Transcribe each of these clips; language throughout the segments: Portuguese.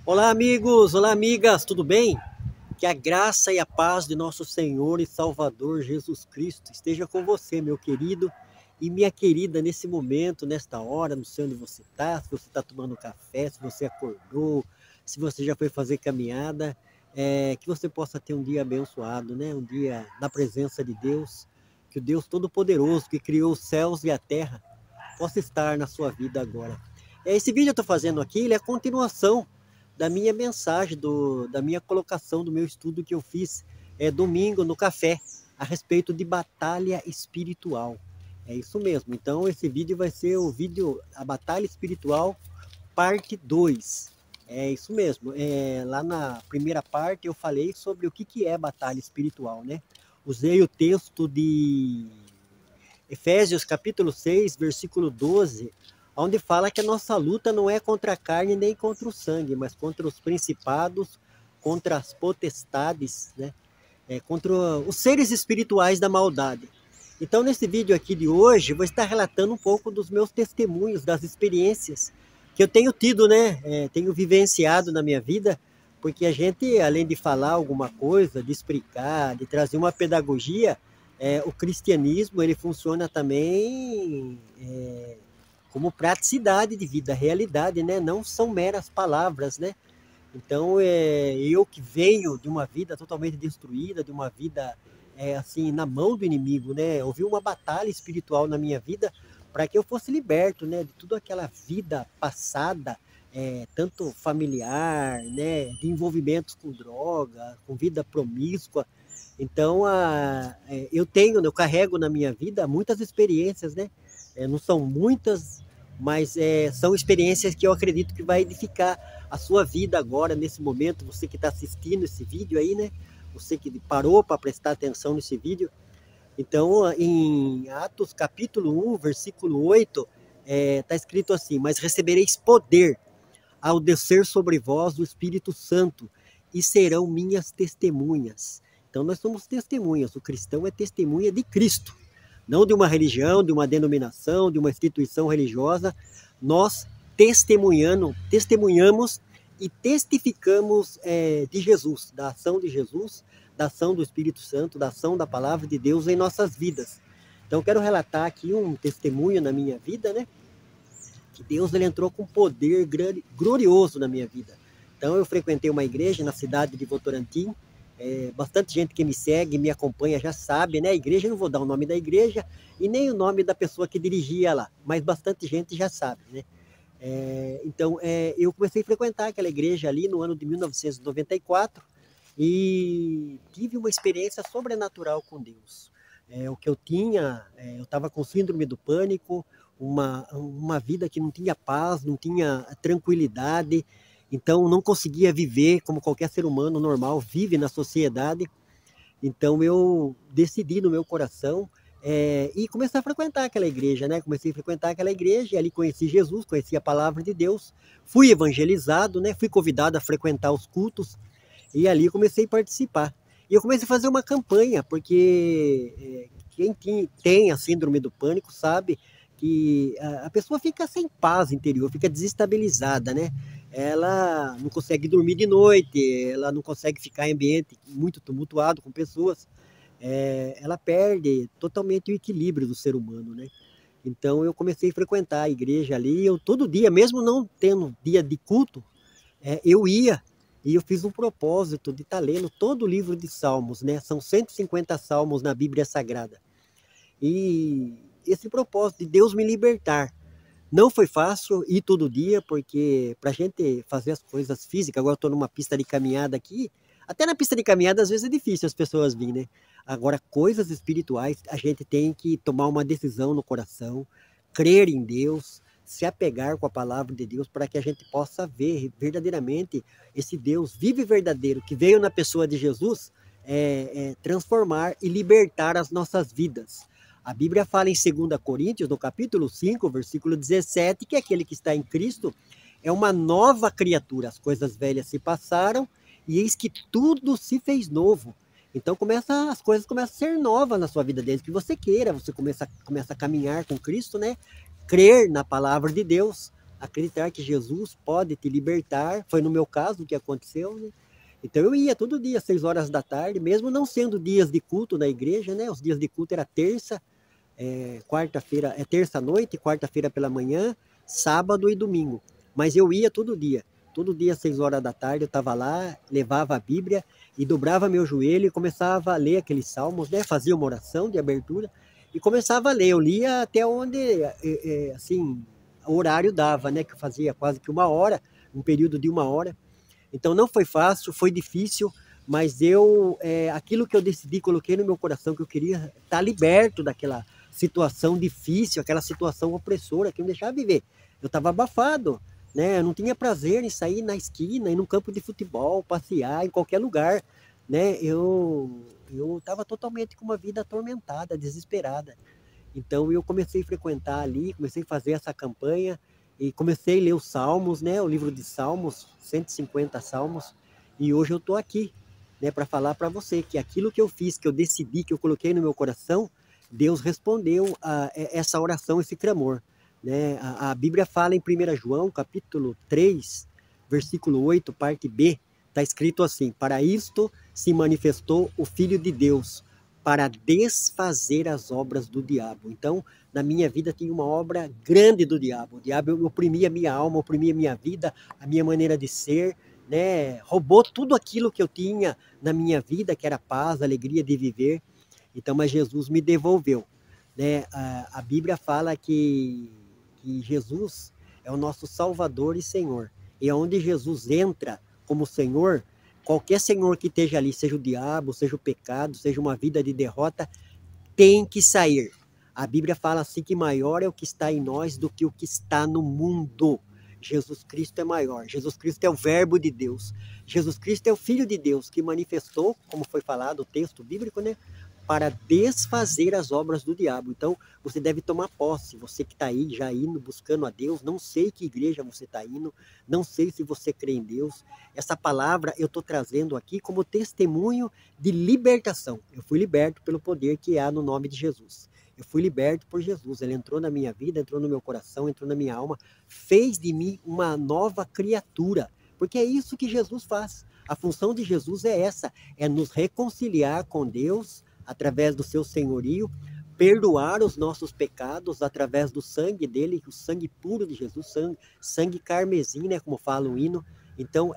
Olá, amigos! Olá, amigas! Tudo bem? Que a graça e a paz de nosso Senhor e Salvador Jesus Cristo esteja com você, meu querido e minha querida, nesse momento, nesta hora. Não sei onde você está, se você está tomando café, se você acordou, se você já foi fazer caminhada. Que você possa ter um dia abençoado, né? Um dia na presença de Deus. Que o Deus Todo-Poderoso, que criou os céus e a terra, possa estar na sua vida agora. Esse vídeo eu estou fazendo aqui, ele é a continuação da minha mensagem, da minha colocação, do meu estudo que eu fiz domingo no café, a respeito de batalha espiritual. É isso mesmo. Então esse vídeo vai ser o vídeo, a batalha espiritual, parte 2. É isso mesmo. Lá na primeira parte eu falei sobre o que é batalha espiritual, né? Usei o texto de Efésios capítulo 6, versículo 12, onde fala que a nossa luta não é contra a carne nem contra o sangue, mas contra os principados, contra as potestades, né? Contra os seres espirituais da maldade. Então, nesse vídeo aqui de hoje, eu vou estar relatando um pouco dos meus testemunhos, das experiências que eu tenho tido, né? Tenho vivenciado na minha vida, porque a gente, além de falar alguma coisa, de explicar, de trazer uma pedagogia, o cristianismo ele funciona também como praticidade de vida, realidade, né? Não são meras palavras, né? Então, eu que venho de uma vida totalmente destruída, de uma vida assim na mão do inimigo, né? Houve uma batalha espiritual na minha vida para que eu fosse liberto, né? De toda aquela vida passada, tanto familiar, né? De envolvimentos com droga, com vida promíscua. Então, eu carrego na minha vida muitas experiências, né? Não são muitas, mas são experiências que eu acredito que vai edificar a sua vida agora, nesse momento. Você que está assistindo esse vídeo aí, né? Você que parou para prestar atenção nesse vídeo. Então, em Atos capítulo 1, versículo 8, está escrito assim: mas recebereis poder ao descer sobre vós o Espírito Santo, e serão minhas testemunhas. Então nós somos testemunhas, o cristão é testemunha de Cristo, não de uma religião, de uma denominação, de uma instituição religiosa. Nós testemunhamos e testificamos de Jesus, da ação de Jesus, da ação do Espírito Santo, da ação da palavra de Deus em nossas vidas. Então eu quero relatar aqui um testemunho na minha vida, né? Que Deus ele entrou com poder glorioso na minha vida. Então eu frequentei uma igreja na cidade de Votorantim. Bastante gente que me segue, me acompanha já sabe, né? A igreja, eu não vou dar o nome da igreja e nem o nome da pessoa que dirigia lá, mas bastante gente já sabe, né? Então eu comecei a frequentar aquela igreja ali no ano de 1994 e tive uma experiência sobrenatural com Deus. O que eu tinha, eu estava com síndrome do pânico, uma vida que não tinha paz, não tinha tranquilidade, então não conseguia viver como qualquer ser humano normal vive na sociedade. Então eu decidi no meu coração e comecei a frequentar aquela igreja, né? Comecei a frequentar aquela igreja e ali conheci Jesus, conheci a palavra de Deus, fui evangelizado, né? Fui convidado a frequentar os cultos e ali comecei a participar. E eu comecei a fazer uma campanha, porque quem tem a síndrome do pânico sabe que a pessoa fica sem paz interior, fica desestabilizada, né? Ela não consegue dormir de noite, ela não consegue ficar em ambiente muito tumultuado com pessoas, ela perde totalmente o equilíbrio do ser humano, né? Então eu comecei a frequentar a igreja ali, eu todo dia, mesmo não tendo dia de culto, eu ia e eu fiz um propósito de estar lendo todo o livro de Salmos, né? São 150 salmos na Bíblia Sagrada. E esse propósito de Deus me libertar. Não foi fácil ir todo dia, porque para a gente fazer as coisas físicas, agora eu estou numa pista de caminhada aqui, até na pista de caminhada às vezes é difícil as pessoas virem, né? Agora, coisas espirituais, a gente tem que tomar uma decisão no coração, crer em Deus, se apegar com a palavra de Deus, para que a gente possa ver verdadeiramente esse Deus vivo e verdadeiro, que veio na pessoa de Jesus, transformar e libertar as nossas vidas. A Bíblia fala em 2 Coríntios, no capítulo 5, versículo 17, que aquele que está em Cristo é uma nova criatura. As coisas velhas se passaram e eis que tudo se fez novo. Então as coisas começam a ser novas na sua vida, desde que você queira, você começa a caminhar com Cristo, né? Crer na palavra de Deus, acreditar que Jesus pode te libertar. Foi no meu caso o que aconteceu, né? Então eu ia todo dia, 6 horas da tarde, mesmo não sendo dias de culto na igreja, né? Os dias de culto era terça, quarta-feira, terça à noite, quarta-feira pela manhã, sábado e domingo. Mas eu ia todo dia às 6 horas da tarde eu estava lá, levava a Bíblia e dobrava meu joelho e começava a ler aqueles salmos, né? Fazia uma oração de abertura e começava a ler. Eu lia até onde, assim, o horário dava, né? Que eu fazia quase que 1 hora, um período de 1 hora. Então não foi fácil, foi difícil, mas aquilo que eu decidi, coloquei no meu coração que eu queria estar liberto daquela situação difícil, aquela situação opressora que me deixava viver. Eu estava abafado, né? Eu não tinha prazer em sair na esquina, ir num campo de futebol, passear em qualquer lugar, né? Eu estava totalmente com uma vida atormentada, desesperada. Então eu comecei a frequentar ali, comecei a fazer essa campanha e comecei a ler os Salmos, né? O livro de Salmos, 150 Salmos, e hoje eu estou aqui, né, para falar para você que aquilo que eu fiz, que eu decidi, que eu coloquei no meu coração, Deus respondeu a essa oração, esse clamor, né? A Bíblia fala em 1 João, capítulo 3, versículo 8, parte B, está escrito assim: para isto se manifestou o Filho de Deus, para desfazer as obras do diabo. Então, na minha vida tinha uma obra grande do diabo. O diabo oprimia a minha alma, oprimia a minha vida, a minha maneira de ser, né? Roubou tudo aquilo que eu tinha na minha vida, que era paz, alegria de viver. Então, mas Jesus me devolveu, né? A Bíblia fala que Jesus é o nosso Salvador e Senhor. E onde Jesus entra como Senhor, qualquer senhor que esteja ali, seja o diabo, seja o pecado, seja uma vida de derrota, tem que sair. A Bíblia fala assim que maior é o que está em nós do que o que está no mundo. Jesus Cristo é maior. Jesus Cristo é o verbo de Deus. Jesus Cristo é o Filho de Deus que manifestou, como foi falado o texto bíblico, né? Para desfazer as obras do diabo. Então, você deve tomar posse. Você que está aí, já indo, buscando a Deus, não sei que igreja você está indo, não sei se você crê em Deus. Essa palavra eu estou trazendo aqui como testemunho de libertação. Eu fui liberto pelo poder que há no nome de Jesus. Eu fui liberto por Jesus. Ele entrou na minha vida, entrou no meu coração, entrou na minha alma, fez de mim uma nova criatura. Porque é isso que Jesus faz. A função de Jesus é essa, é nos reconciliar com Deus através do seu senhorio, perdoar os nossos pecados através do sangue dele, o sangue puro de Jesus, sangue carmesim, né, como fala o hino. Então,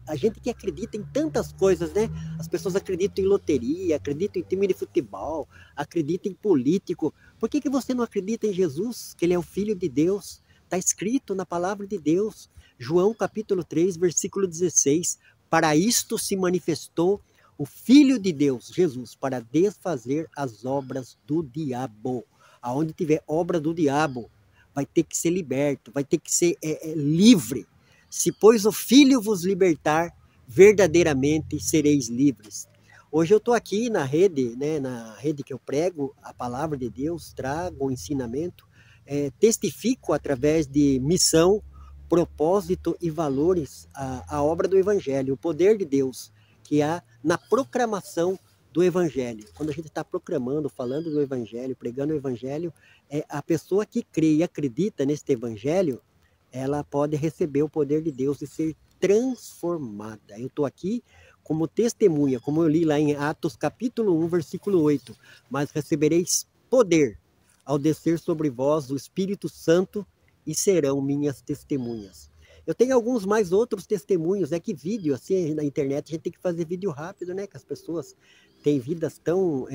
a gente que acredita em tantas coisas, né? As pessoas acreditam em loteria, acreditam em time de futebol, acreditam em político. Por que você não acredita em Jesus, que ele é o Filho de Deus? Está escrito na palavra de Deus, João capítulo 3, versículo 16. Para isto se manifestou o Filho de Deus, Jesus, para desfazer as obras do diabo. Aonde tiver obra do diabo, vai ter que ser liberto, vai ter que ser livre. Se, pois, o Filho vos libertar, verdadeiramente sereis livres. Hoje eu estou aqui na rede, né, na rede que eu prego a palavra de Deus, trago o ensinamento, testifico através de missão, propósito e valores a obra do Evangelho, o poder de Deus que há na proclamação do Evangelho. Quando a gente está proclamando, falando do Evangelho, pregando o Evangelho, a pessoa que crê e acredita neste Evangelho, ela pode receber o poder de Deus e ser transformada. Eu estou aqui como testemunha, como eu li lá em Atos capítulo 1, versículo 8. Mas recebereis poder ao descer sobre vós o Espírito Santo e serão minhas testemunhas. Eu tenho alguns mais outros testemunhos, que vídeo, assim, na internet, a gente tem que fazer vídeo rápido, né? Que as pessoas têm vidas tão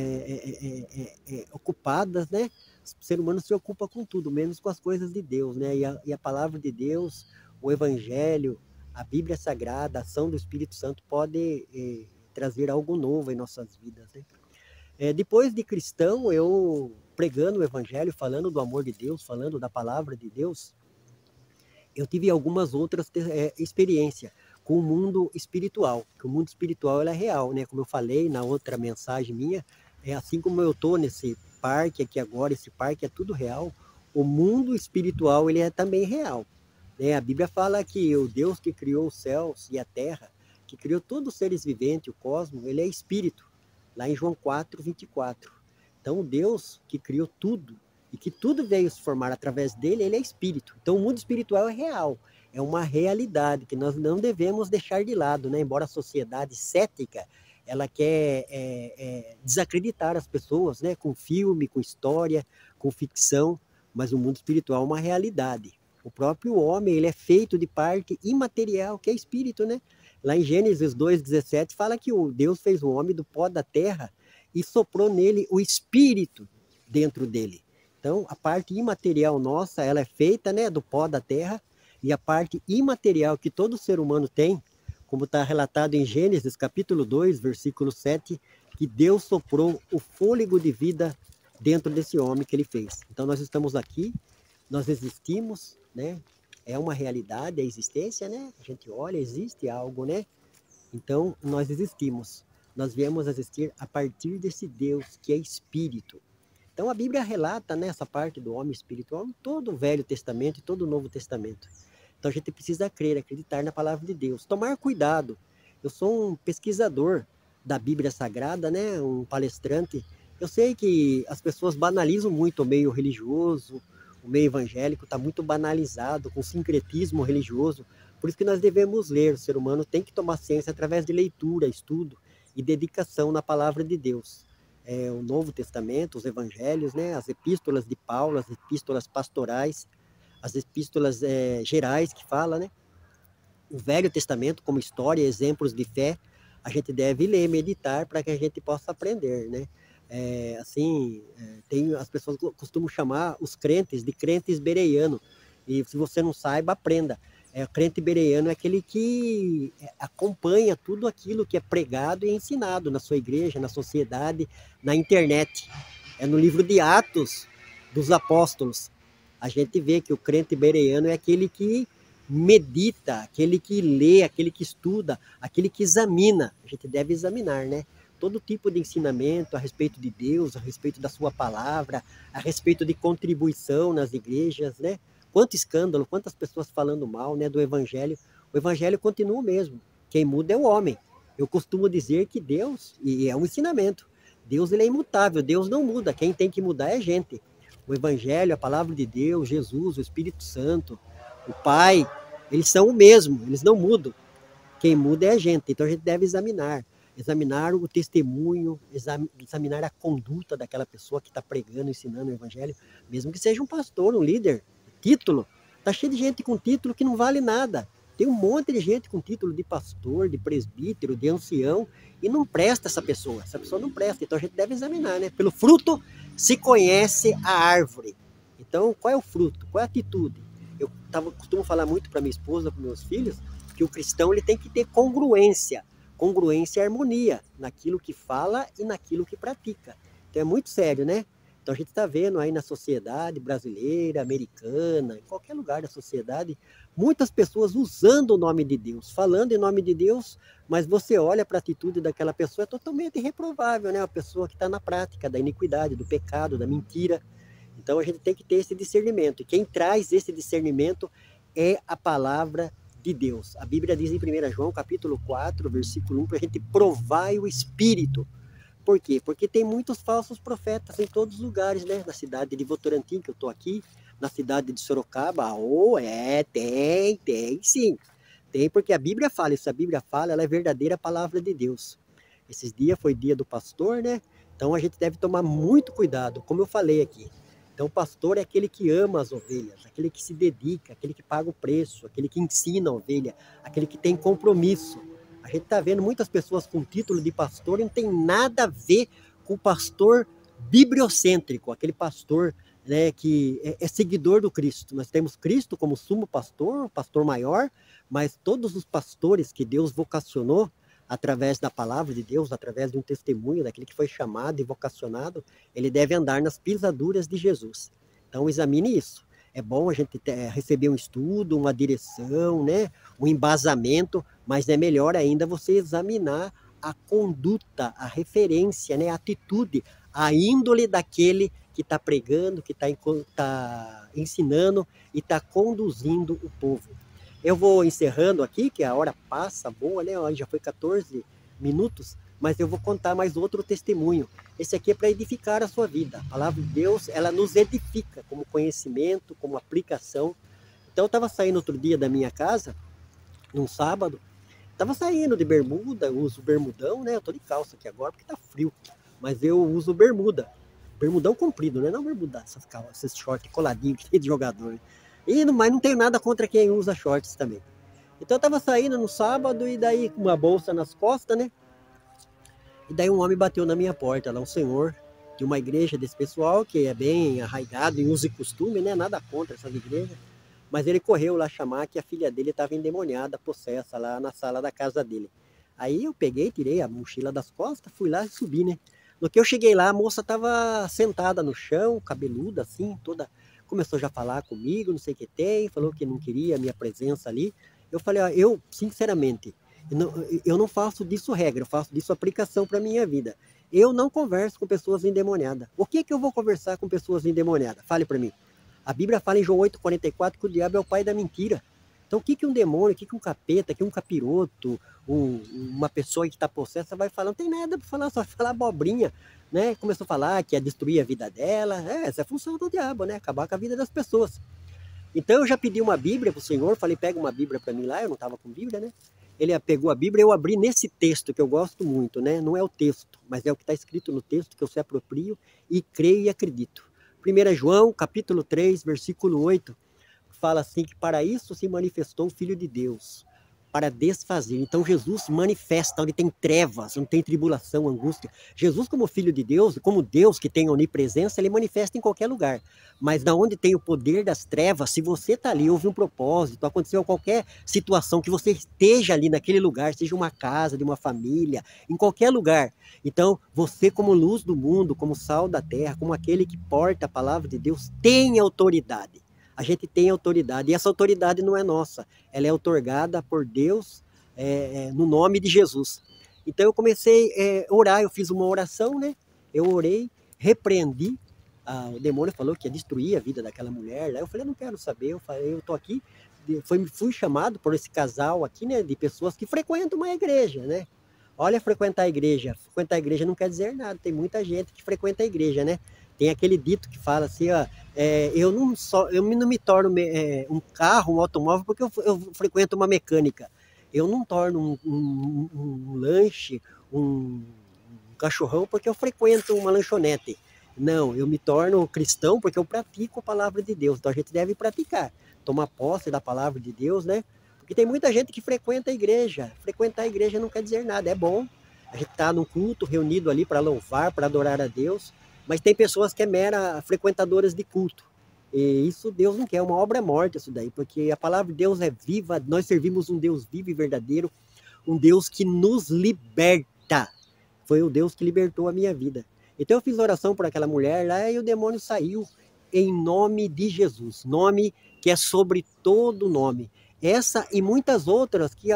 ocupadas, né? O ser humano se ocupa com tudo, menos com as coisas de Deus, né? E a palavra de Deus, o Evangelho, a Bíblia Sagrada, a ação do Espírito Santo pode trazer algo novo em nossas vidas, né? Depois de cristão, eu pregando o Evangelho, falando do amor de Deus, falando da palavra de Deus, eu tive algumas outras experiências com o mundo espiritual, que o mundo espiritual é real, né? Como eu falei na outra mensagem minha, assim como eu estou nesse parque aqui agora, esse parque é tudo real, o mundo espiritual ele é também real, né? A Bíblia fala que o Deus que criou os céus e a terra, que criou todos os seres viventes, o cosmos, ele é espírito, lá em João 4, 24. Então o Deus que criou tudo, e que tudo veio se formar através dele, ele é espírito. Então o mundo espiritual é real, é uma realidade que nós não devemos deixar de lado, né? Embora a sociedade cética, ela quer desacreditar as pessoas, né? Com filme, com história, com ficção, mas o mundo espiritual é uma realidade. O próprio homem, ele é feito de parte imaterial, que é espírito, né? Lá em Gênesis 2,17 fala que o Deus fez o homem do pó da terra e soprou nele o espírito dentro dele. Então, a parte imaterial nossa, ela é feita, né, do pó da terra, e a parte imaterial que todo ser humano tem, como está relatado em Gênesis capítulo 2, versículo 7, que Deus soprou o fôlego de vida dentro desse homem que ele fez. Então nós estamos aqui, nós existimos, né? É uma realidade, a existência, né? A gente olha, existe algo, né? Então nós existimos. Nós viemos a existir a partir desse Deus que é espírito. Então a Bíblia relata, né, essa parte do homem espiritual em todo o Velho Testamento e todo o Novo Testamento. Então a gente precisa crer, acreditar na palavra de Deus, tomar cuidado. Eu sou um pesquisador da Bíblia Sagrada, né, um palestrante. Eu sei que as pessoas banalizam muito o meio religioso, o meio evangélico está muito banalizado, com sincretismo religioso. Por isso que nós devemos ler, o ser humano tem que tomar ciência através de leitura, estudo e dedicação na palavra de Deus. O Novo Testamento, os evangelhos, né, as epístolas de Paulo, as epístolas pastorais, as epístolas gerais que fala, né? O Velho Testamento como história, exemplos de fé, a gente deve ler, meditar para que a gente possa aprender, né? As pessoas costumam chamar os crentes de crentes bereanos, e se você não saiba, aprenda. O crente bereano é aquele que acompanha tudo aquilo que é pregado e ensinado na sua igreja, na sociedade, na internet. É no livro de Atos dos Apóstolos. A gente vê que o crente bereano é aquele que medita, aquele que lê, aquele que estuda, aquele que examina. A gente deve examinar, né? Todo tipo de ensinamento a respeito de Deus, a respeito da sua palavra, a respeito de contribuição nas igrejas, né? Quanto escândalo, quantas pessoas falando mal, né, do evangelho. O evangelho continua o mesmo. Quem muda é o homem. Eu costumo dizer que Deus, e é um ensinamento, Deus ele é imutável, Deus não muda. Quem tem que mudar é a gente. O evangelho, a palavra de Deus, Jesus, o Espírito Santo, o Pai, eles são o mesmo, eles não mudam. Quem muda é a gente. Então a gente deve examinar o testemunho, examinar a conduta daquela pessoa que está pregando, ensinando o evangelho, mesmo que seja um pastor, um líder, título. Está cheio de gente com título que não vale nada. Tem um monte de gente com título de pastor, de presbítero, de ancião, e não presta essa pessoa. Essa pessoa não presta. Então a gente deve examinar, né? Pelo fruto se conhece a árvore. Então, qual é o fruto? Qual é a atitude? Eu costumo falar muito para minha esposa, para meus filhos, que o cristão ele tem que ter congruência. Congruência e harmonia naquilo que fala e naquilo que pratica. Então é muito sério, né? Então a gente está vendo aí na sociedade brasileira, americana, em qualquer lugar da sociedade, muitas pessoas usando o nome de Deus, falando em nome de Deus, mas você olha para a atitude daquela pessoa, é totalmente reprovável, né? Uma pessoa que está na prática da iniquidade, do pecado, da mentira. Então a gente tem que ter esse discernimento. E quem traz esse discernimento é a palavra de Deus. A Bíblia diz em 1 João, capítulo 4, versículo 1, para a gente provar o Espírito. Por quê? Porque tem muitos falsos profetas em todos os lugares, né? Na cidade de Votorantim, que eu estou aqui, na cidade de Sorocaba, tem sim. Tem, porque a Bíblia fala, isso a Bíblia fala, ela é verdadeira palavra de Deus. Esses dias foi dia do pastor, né? Então a gente deve tomar muito cuidado, como eu falei aqui. Então o pastor é aquele que ama as ovelhas, aquele que se dedica, aquele que paga o preço, aquele que ensina a ovelha, aquele que tem compromisso. A gente está vendo muitas pessoas com título de pastor e não tem nada a ver com o pastor bibliocêntrico, aquele pastor, né, que é seguidor do Cristo. Nós temos Cristo como sumo pastor, pastor maior, mas todos os pastores que Deus vocacionou através da palavra de Deus, através de um testemunho daquele que foi chamado e vocacionado, ele deve andar nas pisaduras de Jesus. Então examine isso. É bom a gente receber um estudo, uma direção, né? Um embasamento, mas é melhor ainda você examinar a conduta, a referência, né? A atitude, a índole daquele que está pregando, que está ensinando e está conduzindo o povo. Eu vou encerrando aqui, que a hora passa boa, né? Já foi 14 minutos, mas eu vou contar mais outro testemunho. Esse aqui é para edificar a sua vida. A palavra de Deus, ela nos edifica como conhecimento, como aplicação. Então eu estava saindo outro dia da minha casa, num sábado, estava saindo de bermuda, eu uso bermudão, né? Eu tô de calça aqui agora porque tá frio, mas eu uso bermuda. Bermudão comprido, né? Não bermuda, essas calças, esses shorts coladinhos que tem de jogador. Né? Mas não tenho nada contra quem usa shorts também. Então eu tava saindo no sábado e daí com uma bolsa nas costas, né? E daí um homem bateu na minha porta, lá um senhor de uma igreja desse pessoal, que é bem arraigado em uso e costume, né? Nada contra essas igrejas. Mas ele correu lá chamar que a filha dele estava endemoniada, possessa, lá na sala da casa dele. Aí eu peguei, tirei a mochila das costas, fui lá e subi, né? No que eu cheguei lá, a moça estava sentada no chão, cabeluda assim, toda... Começou já a falar comigo, não sei o que tem, falou que não queria a minha presença ali. Eu falei, ó, eu, sinceramente, eu não faço disso regra, eu faço disso aplicação para a minha vida. Eu não converso com pessoas endemoniadas. O que que eu vou conversar com pessoas endemoniadas? Fale para mim. A Bíblia fala em João 8,44 que o diabo é o pai da mentira. Então o que que um demônio, o que que um capeta, o que um capiroto, uma pessoa que está possessa vai falar? Não tem nada para falar, só vai falar abobrinha. Né? Começou a falar que ia destruir a vida dela. Essa é a função do diabo, né? Acabar com a vida das pessoas. Então eu já pedi uma Bíblia para o Senhor, falei, pega uma Bíblia para mim lá, eu não estava com Bíblia, né? Ele pegou a Bíblia, eu abri nesse texto que eu gosto muito, né? Não é o texto, mas é o que está escrito no texto que eu se aproprio e creio e acredito. 1 João, capítulo 3, versículo 8, fala assim que para isso se manifestou o Filho de Deus, para desfazer. Então Jesus manifesta onde tem trevas, onde tem tribulação, angústia. Jesus como Filho de Deus, como Deus que tem onipresença, ele manifesta em qualquer lugar. Mas da onde tem o poder das trevas, se você está ali, houve um propósito, aconteceu qualquer situação que você esteja ali naquele lugar, seja uma casa, de uma família, em qualquer lugar. Então, você como luz do mundo, como sal da terra, como aquele que porta a palavra de Deus, tem autoridade. A gente tem autoridade, e essa autoridade não é nossa, ela é otorgada por Deus no nome de Jesus. Então eu comecei a orar, eu fiz uma oração, né? Eu orei, repreendi, o demônio falou que ia destruir a vida daquela mulher, lá eu falei, eu não quero saber, eu tô aqui, fui chamado por esse casal aqui, né, de pessoas que frequentam uma igreja, né? Olha, frequentar a igreja não quer dizer nada, tem muita gente que frequenta a igreja, né? Tem aquele dito que fala assim, ó, eu não me torno um carro, um automóvel, porque eu frequento uma mecânica. Eu não torno um lanche, um cachorrão, porque eu frequento uma lanchonete. Não, eu me torno cristão porque eu pratico a palavra de Deus. Então a gente deve praticar, tomar posse da palavra de Deus, né? Porque tem muita gente que frequenta a igreja. Frequentar a igreja não quer dizer nada, é bom. A gente está num culto, reunido ali para louvar, para adorar a Deus. Mas tem pessoas que é mera frequentadoras de culto. E isso Deus não quer, é uma obra morta isso daí, porque a palavra de Deus é viva, nós servimos um Deus vivo e verdadeiro, um Deus que nos liberta. Foi o Deus que libertou a minha vida. Então eu fiz oração por aquela mulher lá e o demônio saiu em nome de Jesus, nome que é sobre todo nome. Essa e muitas outras que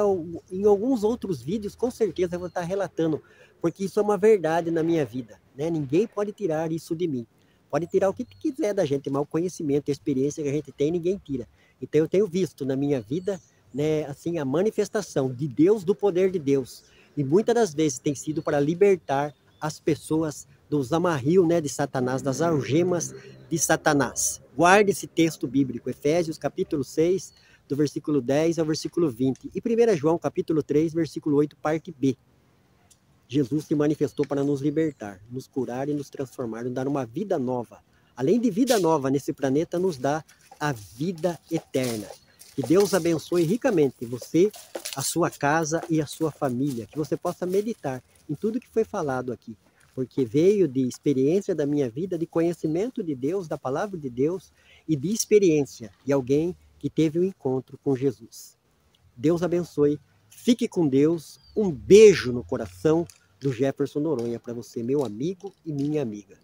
em alguns outros vídeos com certeza eu vou estar relatando, porque isso é uma verdade na minha vida, né? Ninguém pode tirar isso de mim. Pode tirar o que quiser da gente, mas o conhecimento e a experiência que a gente tem, ninguém tira. Então eu tenho visto na minha vida, né, assim, a manifestação de Deus, do poder de Deus. E muitas das vezes tem sido para libertar as pessoas dos amarrios, né, de Satanás, das algemas de Satanás. Guarde esse texto bíblico, Efésios capítulo 6, do versículo 10 ao versículo 20. E 1 João capítulo 3, versículo 8, parte B. Jesus se manifestou para nos libertar, nos curar e nos transformar, nos dar uma vida nova. Além de vida nova nesse planeta, nos dá a vida eterna. Que Deus abençoe ricamente você, a sua casa e a sua família. Que você possa meditar em tudo que foi falado aqui. Porque veio de experiência da minha vida, de conhecimento de Deus, da palavra de Deus e de experiência de alguém que teve um encontro com Jesus. Deus abençoe. Fique com Deus. Um beijo no coração do Jefferson Noronha para você, meu amigo e minha amiga.